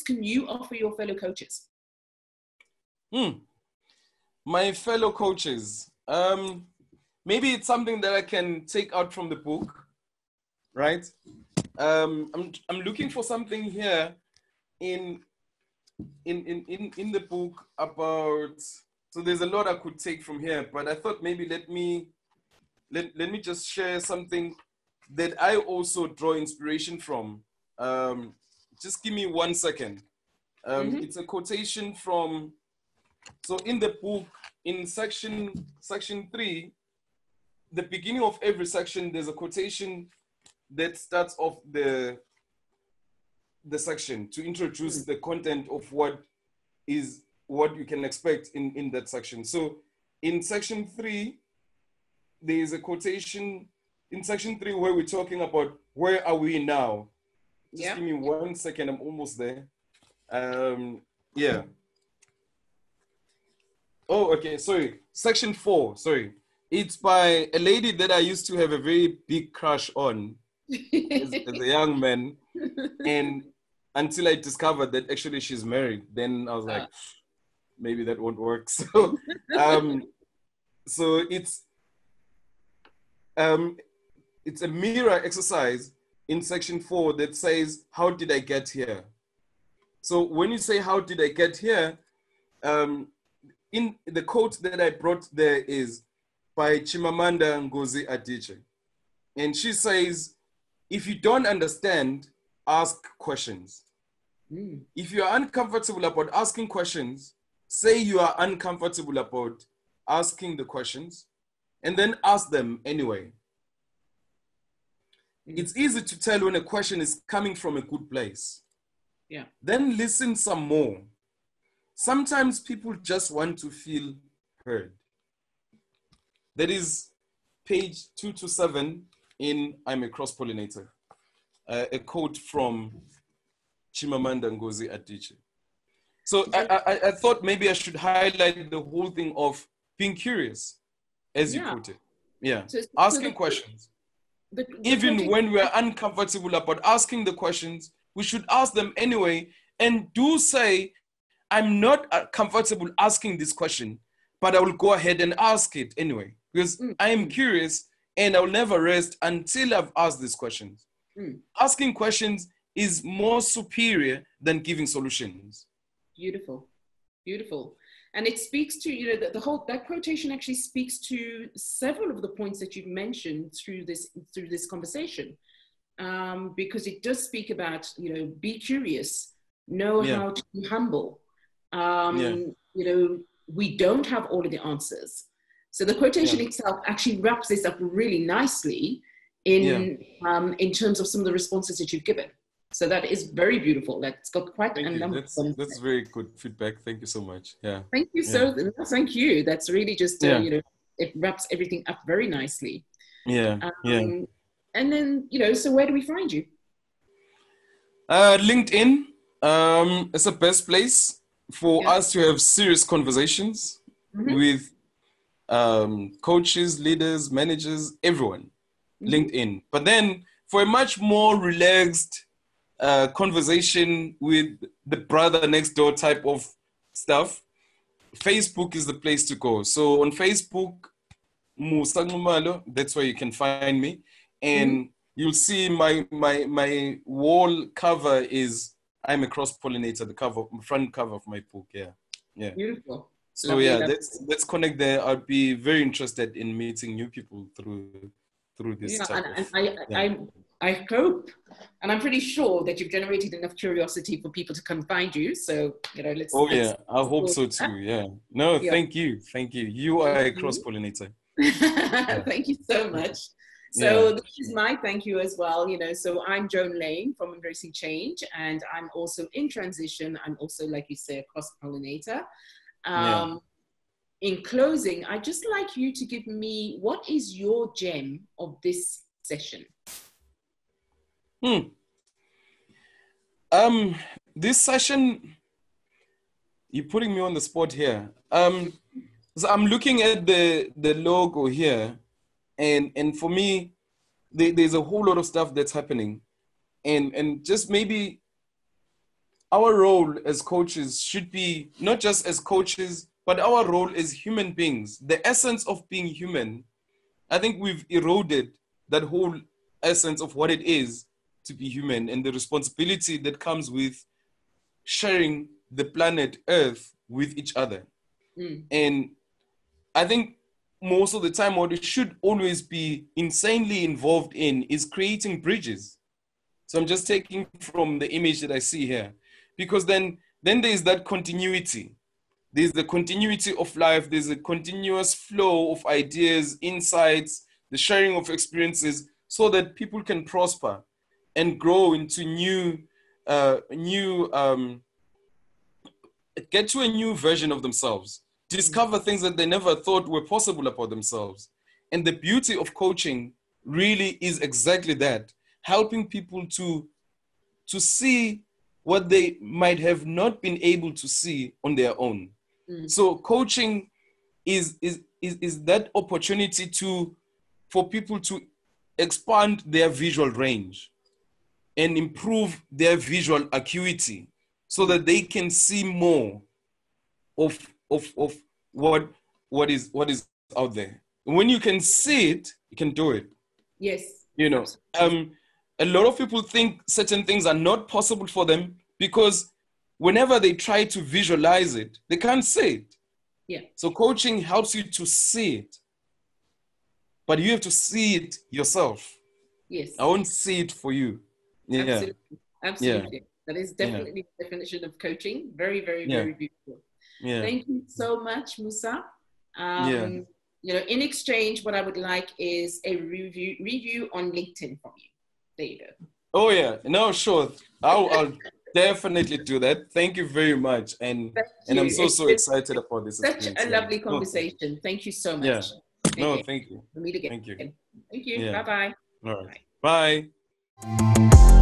tips can you offer your fellow coaches? My fellow coaches, maybe it's something that I can take out from the book, right? I'm looking for something here in the book about, so there's a lot I could take from here, but I thought maybe let me just share something that I also draw inspiration from. Just give me 1 second. It's a quotation from, so in the book, in section 3, the beginning of every section, there's a quotation that starts off the section to introduce the content of what you can expect in that section. So in section 3, there is a quotation in section 3 where we're talking about where are we now. Just give me 1 second, I'm almost there. Oh, okay, sorry. Section 4, sorry. It's by a lady that I used to have a very big crush on as a young man. And until I discovered that actually she's married, then I was like, maybe that won't work. So, so it's a mirror exercise in section 4 that says, how did I get here? So when you say, how did I get here? In the quote that I brought there is by Chimamanda Ngozi Adichie. And she says, if you don't understand, ask questions. If you are uncomfortable about asking questions, say you are uncomfortable about asking the questions, and then ask them anyway. It's easy to tell when a question is coming from a good place. Then listen some more. Sometimes people just want to feel heard. That is page 227 in I'm a Cross-Pollinator. A quote from Chimamanda Ngozi Adichie. So I thought maybe I should highlight the whole thing of being curious, as you put it. Asking questions. Even when we're uncomfortable about asking the questions, we should ask them anyway, and do say, I'm not comfortable asking this question, but I will go ahead and ask it anyway, because I am curious and I will never rest until I've asked these questions. Asking questions is more superior than giving solutions. Beautiful, beautiful. And it speaks to, you know, that quotation actually speaks to several of the points that you've mentioned through this conversation, because it does speak about, you know, be curious, know how to be humble. You know, we don't have all of the answers. So the quotation itself actually wraps this up really nicely in terms of some of the responses that you've given. So that is very beautiful. That's got quite a number. That's very good feedback. Thank you so much. Thank you. Thank you. That's really just, you know, it wraps everything up very nicely. And then, you know, so where do we find you? LinkedIn is the best place for us to have serious conversations with coaches, leaders, managers, everyone. LinkedIn. But then for a much more relaxed conversation with the brother next door type of stuff, Facebook is the place to go. So on Facebook, Musa Nxumalo, that's where you can find me. And you'll see my wall cover is I'm a Cross-Pollinator, the front cover of my book. Beautiful. So lovely, let's connect there. I'd be very interested in meeting new people through this type of, I hope, and I'm pretty sure that you've generated enough curiosity for people to come find you. So, you know, let's. I hope so too. Thank you. You are a Cross-Pollinator. Thank you so much. So this is my thank you as well. You know, so I'm Joan Lane from Embracing Change, and I'm also in transition. I'm also, like you say, a cross-pollinator. In closing, I'd just like you to give me, what is your gem of this session? This session, you're putting me on the spot here. So I'm looking at the logo here, and for me, there's a whole lot of stuff that's happening, and just maybe our role as coaches should be not just as coaches, but our role as human beings. The essence of being human, I think we've eroded that whole essence of what it is to be human and the responsibility that comes with sharing the planet Earth with each other. And I think most of the time what we should always be insanely involved in is creating bridges. So I'm just taking from the image that I see here, because then there's that continuity. There's the continuity of life. There's a continuous flow of ideas, insights, the sharing of experiences, so that people can prosper and grow into get to a new version of themselves, discover things that they never thought were possible about themselves. And the beauty of coaching really is exactly that, helping people to see what they might have not been able to see on their own. So coaching is that opportunity for people to expand their visual range and improve their visual acuity so that they can see more of what is out there. When you can see it, you can do it. Yes. You know, a lot of people think certain things are not possible for them because whenever they try to visualize it, they can't see it. Yeah. So coaching helps you to see it, but you have to see it yourself. Yes. I won't see it for you. Yeah. Absolutely. Absolutely. Yeah. That is definitely the definition of coaching. Very, very, very beautiful. Yeah. Thank you so much, Musa. You know, in exchange, what I would like is a review on LinkedIn from you. There you go. Oh yeah, no, sure. I'll definitely do that. Thank you very much, and I'm so excited about this. Such a lovely conversation. Thank you so much. Yeah. Thank you. We'll meet again. Thank you. Thank you. Yeah. Bye-bye. All right. Bye.